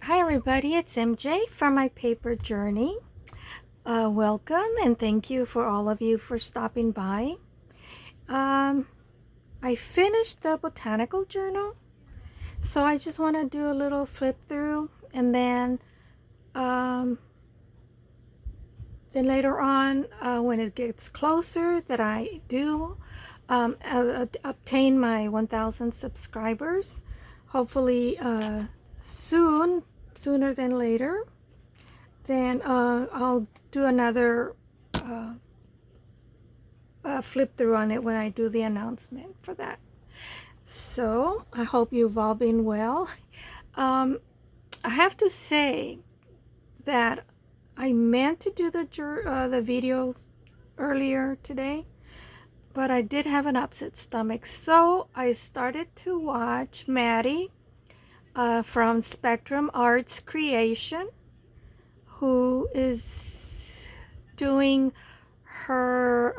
Hi everybody, it's MJ from my paper journey. Welcome and thank you for all of you for stopping by. I finished the botanical journal, so I just want to do a little flip through, and then later on, when it gets closer that I do obtain my 1,000 subscribers, hopefully sooner than later, then I'll do another flip through on it when I do the announcement for that. So I hope you've all been well. I have to say that I meant to do the videos earlier today, but I did have an upset stomach, so I started to watch Maddie from Spectrum Arts Creation, who is doing her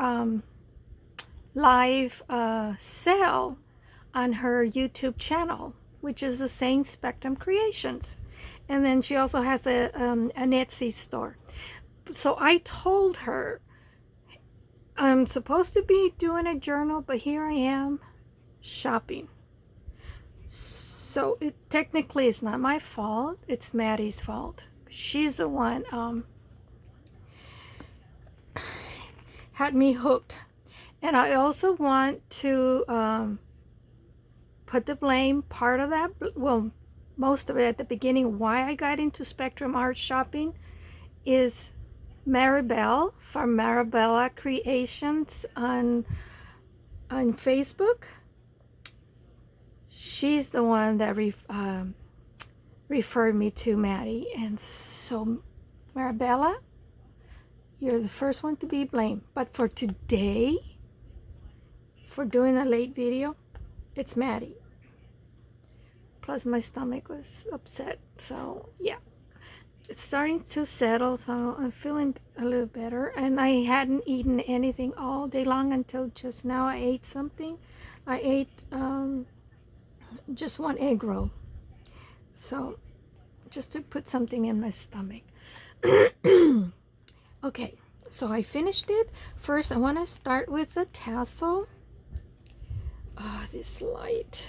live sale on her YouTube channel, which is the same Spectrum Creations. And then she also has an Etsy store. So I told her I'm supposed to be doing a journal, but here I am shopping. So it technically is not my fault. It's Maddie's fault. She's the one had me hooked. And I also want to put the blame, part of that, well, most of it at the beginning, why I got into Spectrum Art shopping is Maribel from Maribella Creations on Facebook. She's the one that referred me to Maddie, and so Maribella, you're the first one to be blamed. But for today, for doing a late video, it's Maddie. Plus my stomach was upset, so yeah, it's starting to settle, so I'm feeling a little better. And I hadn't eaten anything all day long until just now. I ate something. I ate just one egg roll, so just to put something in my stomach. Okay, so I finished it. First I want to start with the tassel. This light,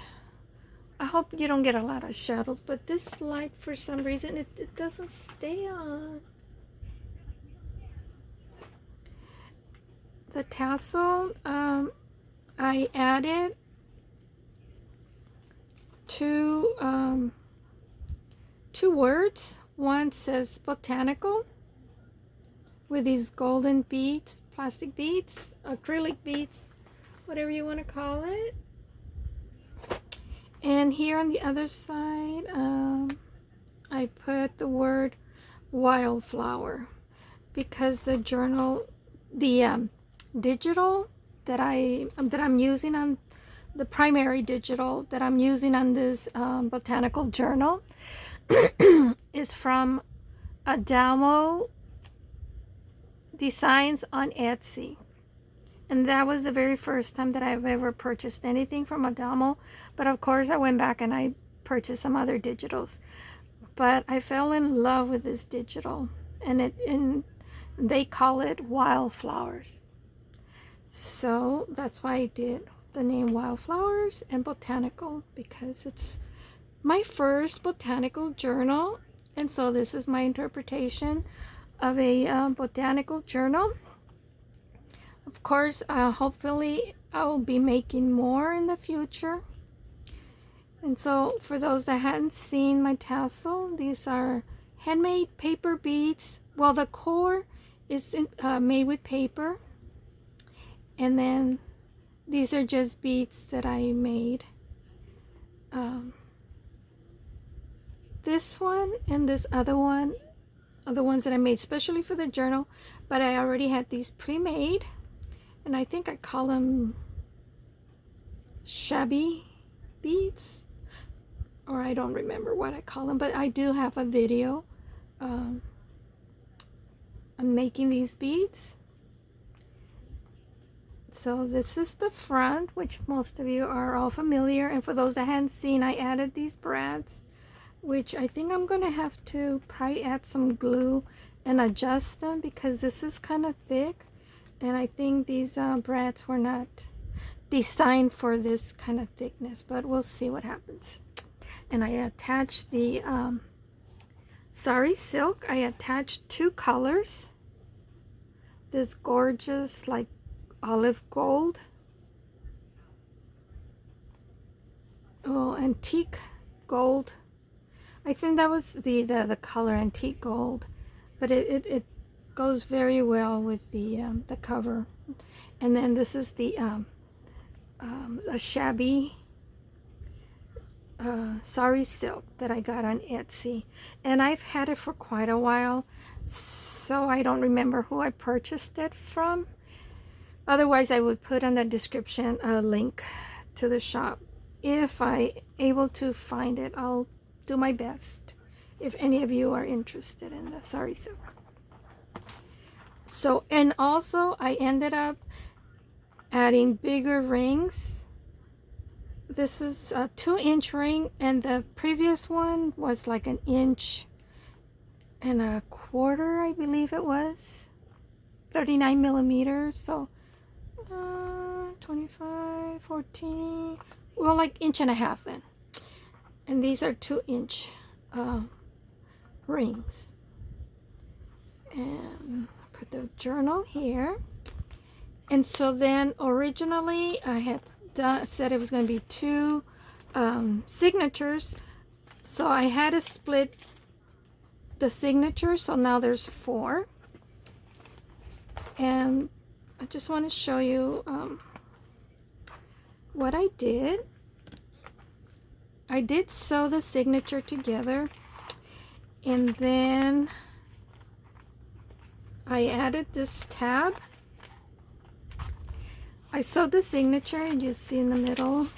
I hope you don't get a lot of shadows, but this light, for some reason, it doesn't stay on. The tassel, I added two words. One says Botanical with these golden beads, plastic beads, acrylic beads, whatever you want to call it. And here on the other side, I put the word Wildflower, because the journal, the digital that I'm using on the primary digital that I'm using on this botanical journal is from Adamo Designs on Etsy. And that was the very first time that I've ever purchased anything from Adamo. But of course I went back and I purchased some other digitals. But I fell in love with this digital, and they call it Wildflowers. So that's why I did the name Wildflowers and Botanical, because it's my first botanical journal. And so this is my interpretation of a botanical journal. Of course, hopefully I will be making more in the future. And so for those that hadn't seen my tassel, these are handmade paper beads. Well, the core is made with paper. And then these are just beads that I made. This one and this other one are the ones that I made especially for the journal, but I already had these pre-made. And I think I call them shabby beads, or I don't remember what I call them, but I do have a video on making these beads. So this is the front, which most of you are all familiar, and for those that hadn't seen, I added these brads which I think I'm gonna have to probably add some glue and adjust them because this is kind of thick, and I think these brads were not designed for this kind of thickness, but we'll see what happens. And I attached the sari silk. I attached 2 colors, this gorgeous like olive gold, oh, antique gold. I think that was the color antique gold, but it goes very well with the cover. And then this is the a shabby sari silk that I got on Etsy, and I've had it for quite a while, so I don't remember who I purchased it from. Otherwise, I would put in the description a link to the shop. If I able to find it, I'll do my best if any of you are interested in the sari silk. So, and also I ended up adding bigger rings. This is a 2-inch ring, and the previous one was like 1.25 inches, I believe it was 39 millimeters. So 25, 14, well, like 1.5 inches then. And these are 2-inch rings. And put the journal here. And so then originally I had said it was going to be 2 signatures, so I had to split the signature, so now there's 4. And I just want to show you what I did. I did sew the signature together, and then I added this tab. I sewed the signature, and you see in the middle,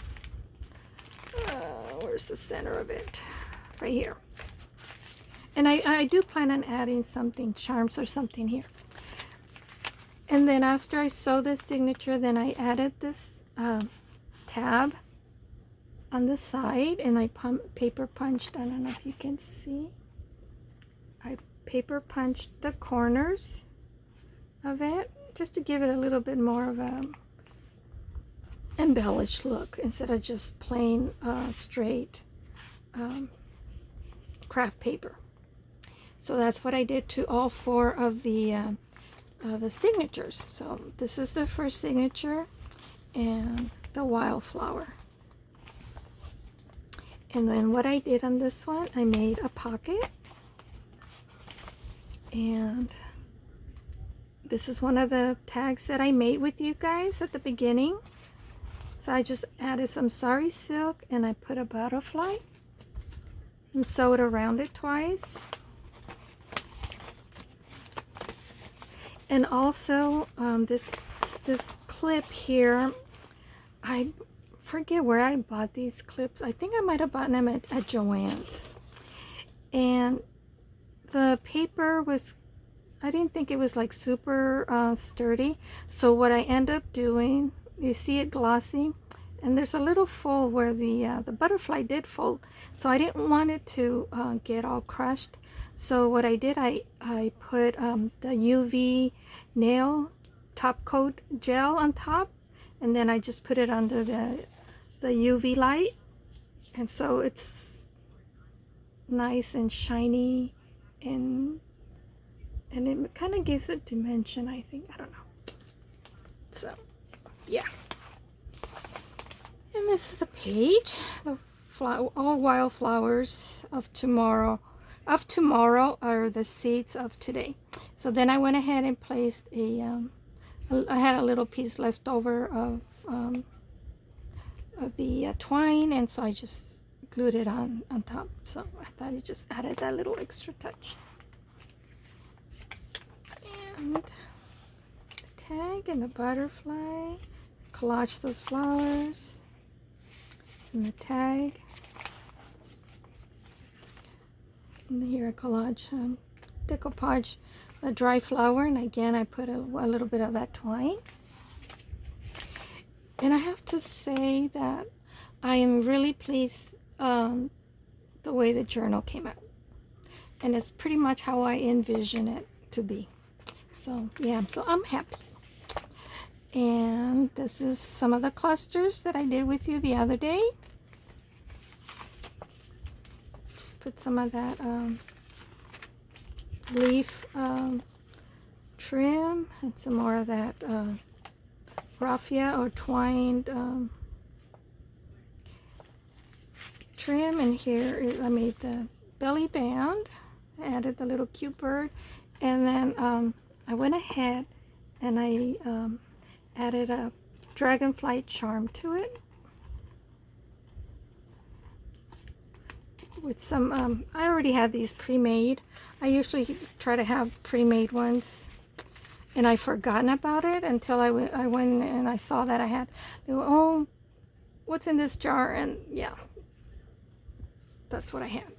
where's the center of it? Right here. And I do plan on adding something, charms or something here. And then after I sewed the signature, then I added this tab on the side, and I paper punched, I don't know if you can see, I paper punched the corners of it just to give it a little bit more of a embellished look instead of just plain straight craft paper. So that's what I did to all 4 of the signatures. So this is the first signature, and the Wildflower. And then what I did on this one, I made a pocket, and this is one of the tags that I made with you guys at the beginning. So I just added some sari silk, and I put a butterfly and sewed around it twice. And also this clip here, I forget where I bought these clips. I think I might have bought them at Joann's. And the paper was, I didn't think it was like super sturdy. So what I end up doing, you see it glossy, and there's a little fold where the butterfly did fold. So I didn't want it to get all crushed. So what I did, I put the UV nail top coat gel on top, and then I just put it under the UV light, and so it's nice and shiny, and it kind of gives it dimension, I think. I don't know. So yeah, and this is the page, the all wildflowers of tomorrow are the seeds of today. So then I went ahead and placed I had a little piece left over of the twine, and so I just glued it on top. So I thought it just added that little extra touch. And the tag and the butterfly, collage those flowers, and the tag. And here I collage decoupage the dry flower, and again I put a little bit of that twine. And I have to say that I am really pleased the way the journal came out. And it's pretty much how I envision it to be. So yeah, so I'm happy. And this is some of the clusters that I did with you the other day. Just put some of that leaf trim and some more of that raffia or twined trim. And here is, I made the belly band, added the little cute bird, and then I went ahead and I added a dragonfly charm to it with some I already had these pre-made. I usually try to have pre-made ones, and I've forgotten about it until I went and I saw that I had, oh, what's in this jar? And yeah, that's what I had.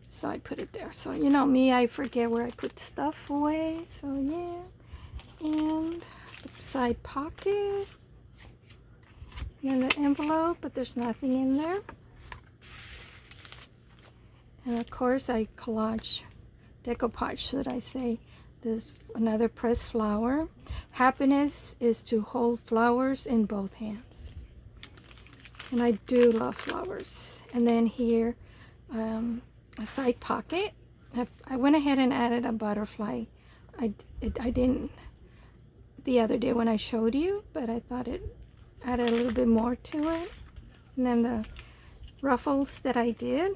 So I put it there. So you know me, I forget where I put stuff away. So yeah, and the side pocket, and the envelope, but there's nothing in there. And of course I decoupage, should I say. There's another pressed flower. Happiness is to hold flowers in both hands. And I do love flowers. And then here, a side pocket. I went ahead and added a butterfly. I didn't the other day when I showed you, but I thought it added a little bit more to it. And then the ruffles that I did.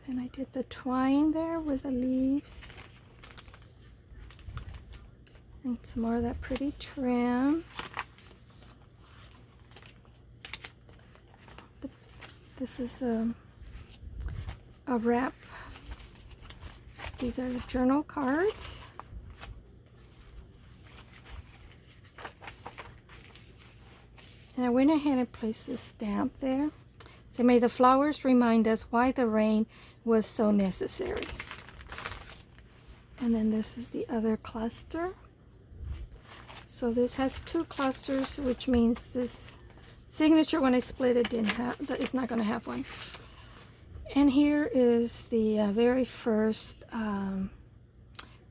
And I did the twine there with the leaves. And some more of that pretty trim. This is a wrap. These are journal cards. And I went ahead and placed this stamp there. So may the flowers remind us why the rain was so necessary. And then this is the other cluster. So this has two clusters, which means this signature, when I split it, it's not going to have one. And here is the very first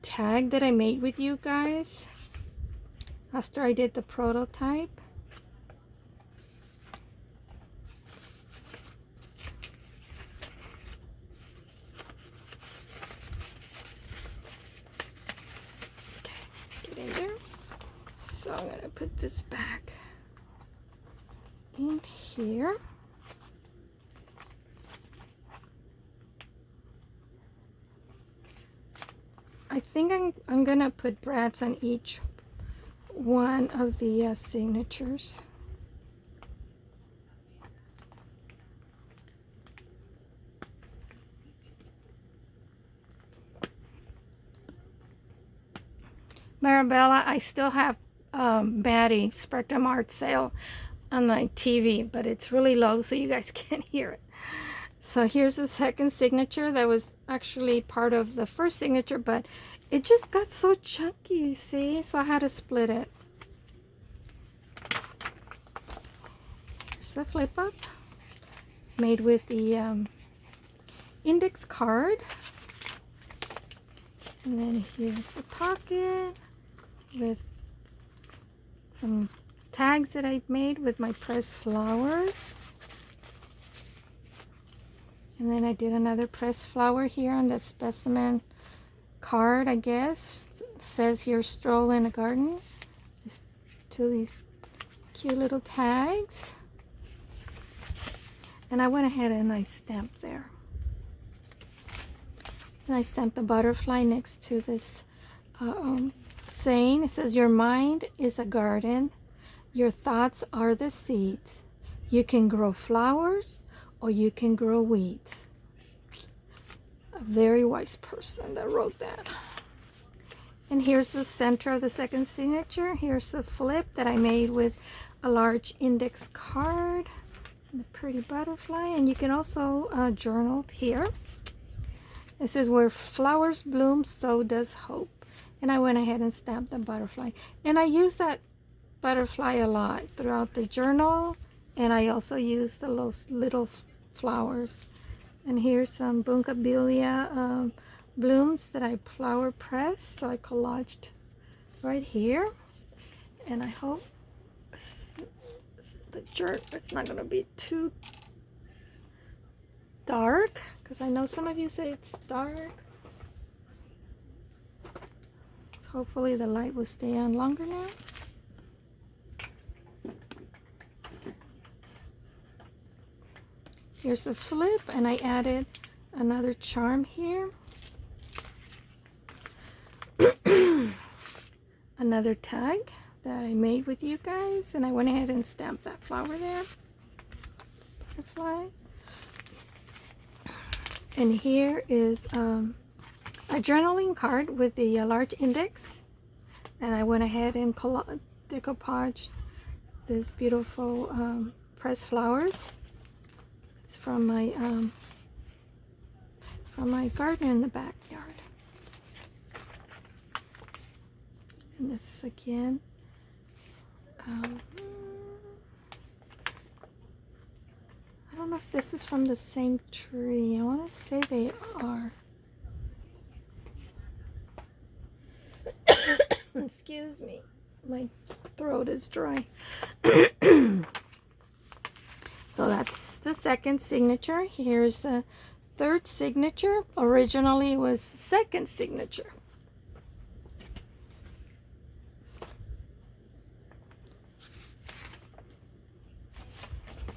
tag that I made with you guys after I did the prototype. Okay, get in there. So I'm going to put this back in here. I think I'm gonna put brads on each one of the signatures. Marabella, I still have Maddie Spectrum Art sale on my TV, but it's really low so you guys can't hear it. So here's the second signature that was actually part of the first signature, but it just got so chunky, see? So I had to split it. Here's the flip up made with the index card. And then here's the pocket with some tags that I made with my pressed flowers. And then I did another pressed flower here on the specimen card, I guess. It says here, stroll in a garden. Just two of these cute little tags. And I went ahead and I stamped there. And I stamped a butterfly next to this saying. It says, your mind is a garden. Your thoughts are the seeds. You can grow flowers or you can grow weeds. A very wise person that wrote that. And here's the center of the second signature. Here's the flip that I made with a large index card. The pretty butterfly. And you can also journal here. It says, where flowers bloom, so does hope. And I went ahead and stamped the butterfly. And I used that butterfly a lot throughout the journal. And I also used the little flowers. And here's some bougainvillea blooms that I flower pressed. So I collaged right here. And I hope it's not going to be too dark, because I know some of you say it's dark. So hopefully the light will stay on longer now. Here's the flip, and I added another charm here. Another tag that I made with you guys, and I went ahead and stamped that flower there. Butterfly. And here is a journaling card with the large index, and I went ahead and decoupaged this beautiful pressed flowers. It's from my garden in the backyard. And this is again I don't know if this is from the same tree. I want to say they are. Excuse me, my throat is dry. So that's the second signature. Here's the third signature. Originally it was the second signature.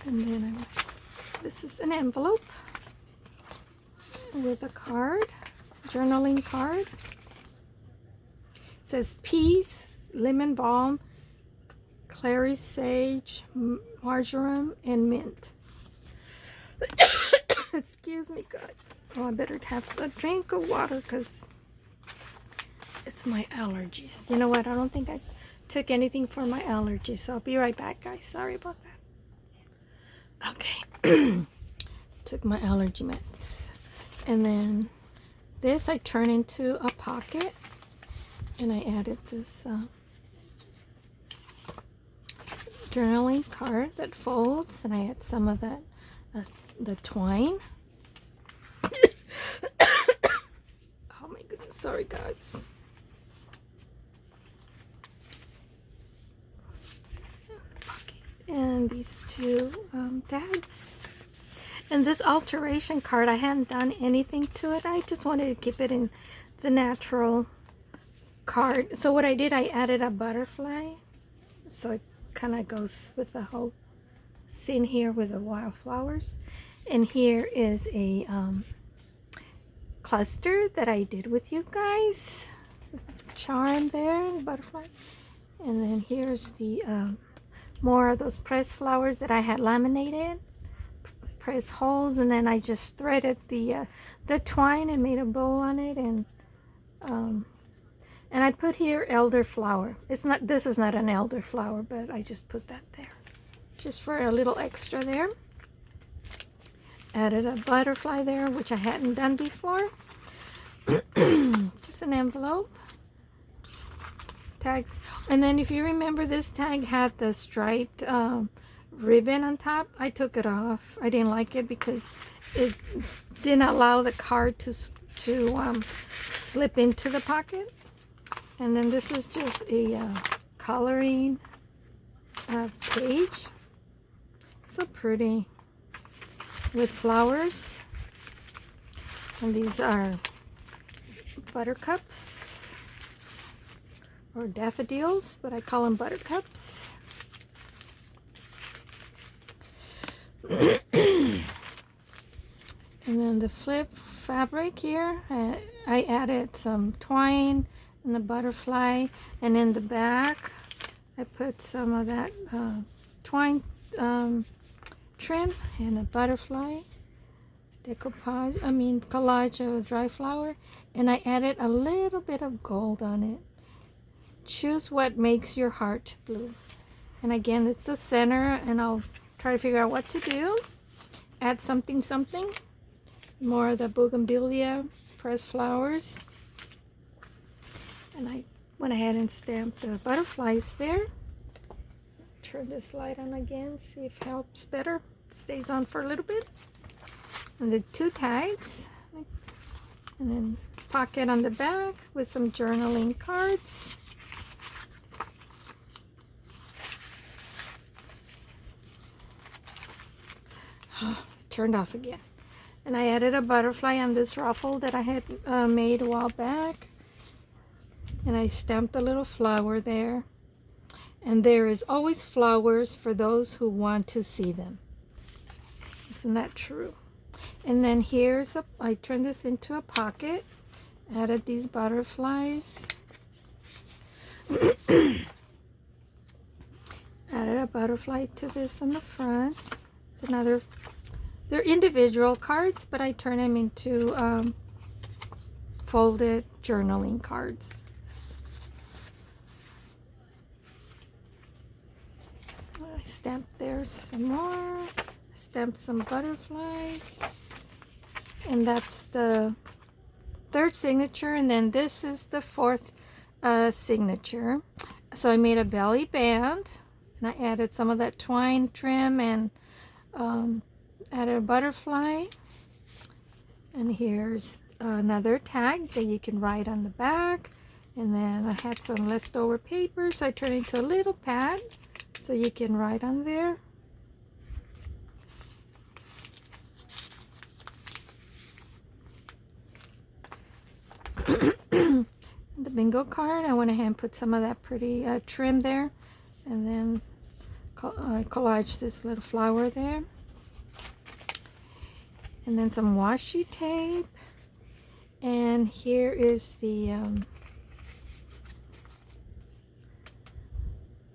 And then this is an envelope with a card, journaling card. It says peace, lemon balm, clary sage, marjoram, and mint. Excuse me, guys. Oh, I better have a drink of water because it's my allergies. You know what? I don't think I took anything for my allergies. So I'll be right back, guys. Sorry about that. Okay. Took my allergy meds. And then this I turned into a pocket. And I added this journaling card that folds, and I had some of that the twine. Oh my goodness, sorry guys. And these two tags. And this alteration card, I hadn't done anything to it. I just wanted to keep it in the natural card. So what I did, I added a butterfly. So it kind of goes with the whole scene here with the wildflowers. And here is a cluster that I did with you guys. Charm there, butterfly. And then here's the more of those pressed flowers that I had laminated. Press holes, and then I just threaded the twine and made a bow on it, and I put here elderflower. It's not, this is not an elderflower, but I just put that there just for a little extra there. Added a butterfly there, which I hadn't done before. Just an envelope. Tags. And then if you remember, this tag had the striped ribbon on top. I took it off. I didn't like it because it didn't allow the card to slip into the pocket. And then this is just a coloring page. So pretty with flowers. And these are buttercups or daffodils, but I call them buttercups. And then the flip fabric here, I added some twine and the butterfly, and in the back I put some of that twine trim and a butterfly collage of dry flower, and I added a little bit of gold on it. Choose what makes your heart blue. And again, it's the center, and I'll try to figure out what to do. Add something. More of the bougainvillea pressed flowers. And I went ahead and stamped the butterflies there. Turn this light on again, see if it helps better. Stays on for a little bit. And the 2 tags. And then pocket on the back with some journaling cards. Turned off again. And I added a butterfly on this ruffle that I had made a while back. And I stamped a little flower there. And there is always flowers for those who want to see them. Isn't that true? And then here's I turned this into a pocket. Added these butterflies. Added a butterfly to this on the front. It's another, they're individual cards, but I turn them into folded journaling cards. I stamped there some more. Stamped some butterflies. And that's the 3rd signature, and then this is the 4th signature. So I made a belly band, and I added some of that twine trim and added a butterfly. And here's another tag that you can write on the back. And then I had some leftover paper, so I turned it into a little pad so you can write on there. The bingo card, I went ahead and put some of that pretty trim there, and then I collaged this little flower there, and then some washi tape. And here is the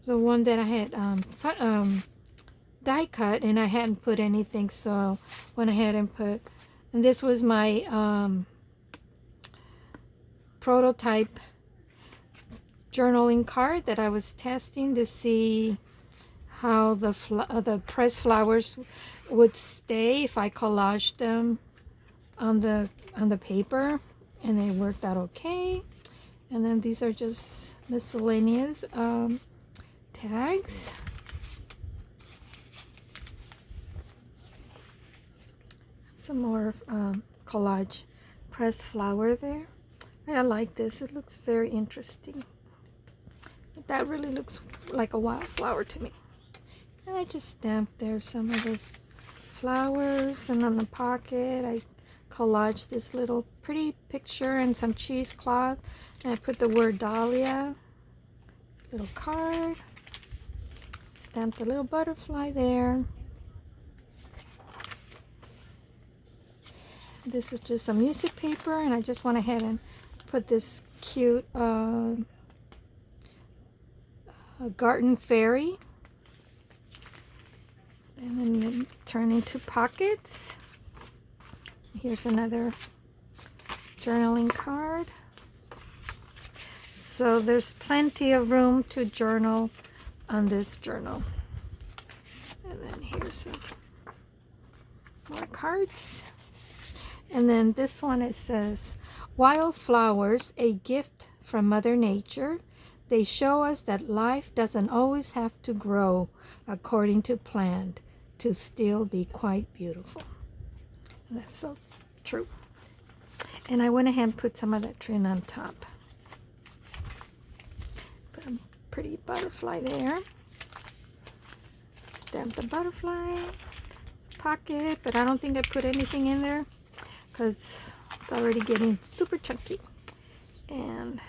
one that I had die cut, and I hadn't put anything, so went ahead and put, and this was my prototype journaling card that I was testing to see how the pressed flowers would stay if I collaged them on the paper, and they worked out okay. And then these are just miscellaneous tags. Some more collage pressed flower there. I like this. It looks very interesting. That really looks like a wildflower to me. And I just stamped there some of those flowers, and on the pocket I collaged this little pretty picture and some cheesecloth, and I put the word Dahlia. Little card. Stamped a little butterfly there. This is just some music paper, and I just went ahead and put this cute garden fairy, and then turn into pockets. Here's another journaling card. So there's plenty of room to journal on this journal. And then here's some more cards. And then this one, it says, "Wildflowers, a gift from Mother Nature. They show us that life doesn't always have to grow according to plan to still be quite beautiful." And that's so true. And I went ahead and put some of that trim on top. Put a pretty butterfly there. Stamp the butterfly. It's a pocket, but I don't think I put anything in there because it's already getting super chunky. And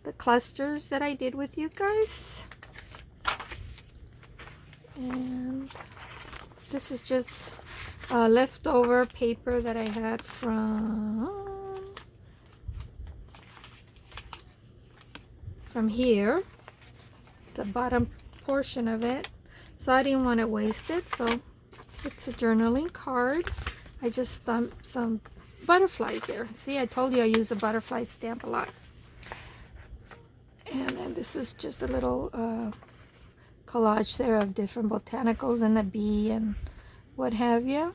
the clusters that I did with you guys. And this is just leftover paper that I had from here, the bottom portion of it. So I didn't want to waste it, so it's a journaling card. I just stamped some butterflies there. See, I told you I use a butterfly stamp a lot. And then this is just a little collage there of different botanicals and a bee and what have you.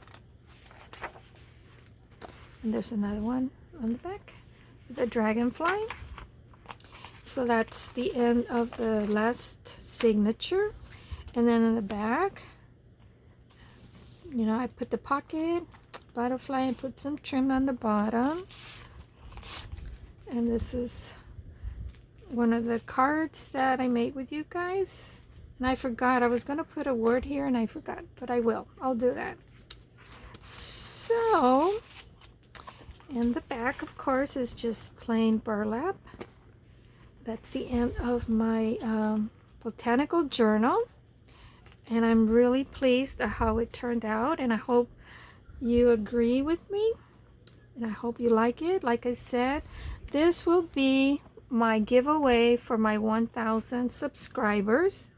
And there's another one on the back, the dragonfly. So that's the end of the last signature. And then in the back, you know, I put the pocket, butterfly, and put some trim on the bottom. And this is one of the cards that I made with you guys. And I forgot, I was going to put a word here and I forgot, but I will. I'll do that. So, in the back, of course, is just plain burlap. That's the end of my botanical journal. And I'm really pleased at how it turned out. And I hope you agree with me. And I hope you like it. Like I said, this will be my giveaway for my 1,000 subscribers.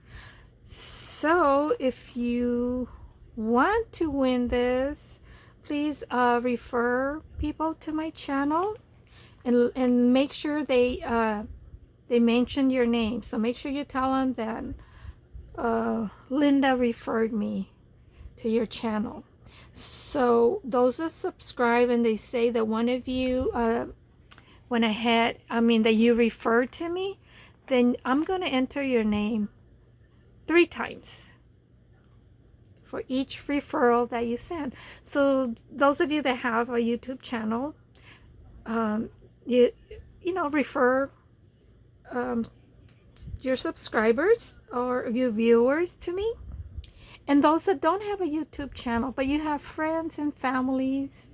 So if you want to win this, please refer people to my channel and make sure they mention your name. So make sure you tell them that Linda referred me to your channel. So those that subscribe and they say that one of you went ahead, that you referred to me, then I'm going to enter your name 3 times for each referral that you send. So those of you that have a YouTube channel, you know, refer your subscribers or your viewers to me. And those that don't have a YouTube channel, but you have friends and families,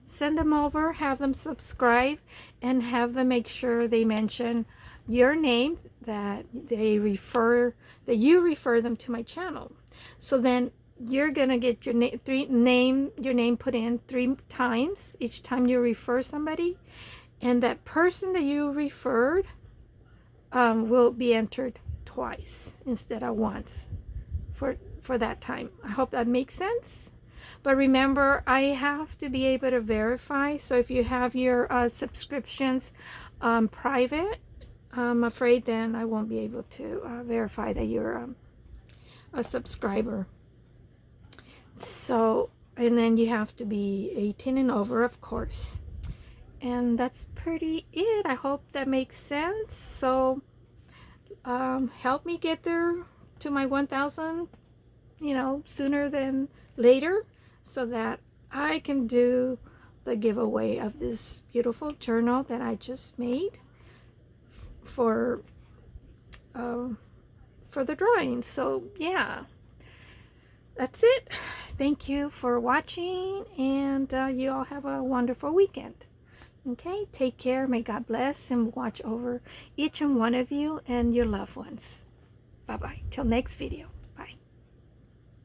send them over, have them subscribe, and have them make sure they mention your name, that you refer them to my channel. So then you're gonna get your name put in 3 times each time you refer somebody, and that person that you referred will be entered twice instead of once for that time. I hope that makes sense. But remember, I have to be able to verify. So if you have your subscriptions private, I'm afraid then I won't be able to verify that you're a subscriber. So, and then you have to be 18 and over, of course. And that's pretty it. I hope that makes sense. So help me get there to my 1,000, you know, sooner than later, so that I can do the giveaway of this beautiful journal that I just made for the drawing. So yeah, that's it. Thank you for watching, and you all have a wonderful weekend. Okay, take care. May God bless and watch over each and one of you and your loved ones. Bye-bye. Till next video.